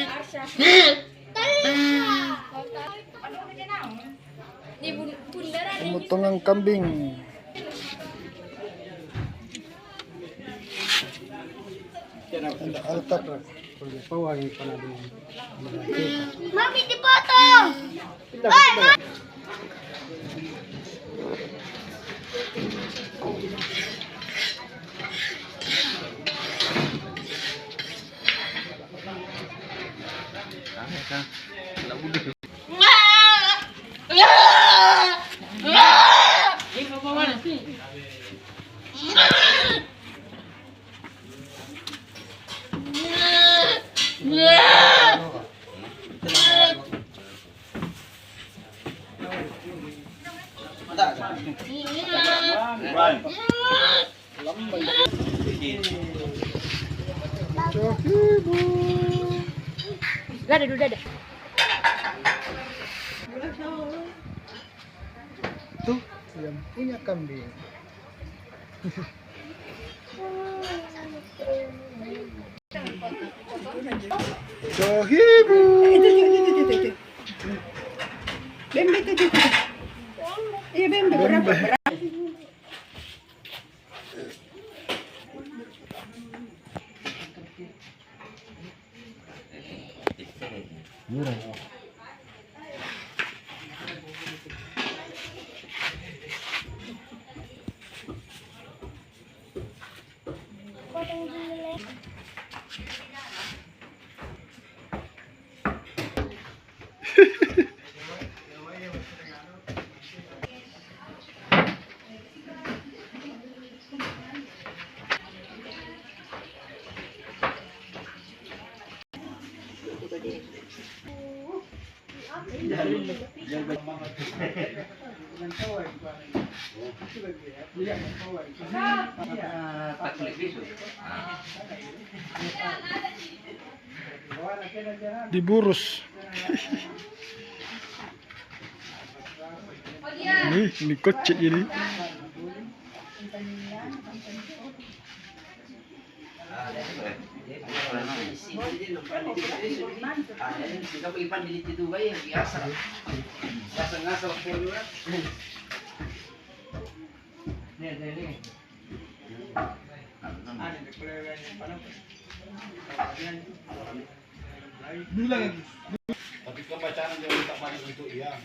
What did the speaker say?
Arsya. Pemotongan kambing. Ada altar. Mami dipotong. Gak ada, udah ada. Tuh yang punya kambing. Sohibu. Bembe itu. Iya bembe berapa? Murah. Diburus. Ini kocek ini. Tapi kebacaan jangan tak banyak untuk dia.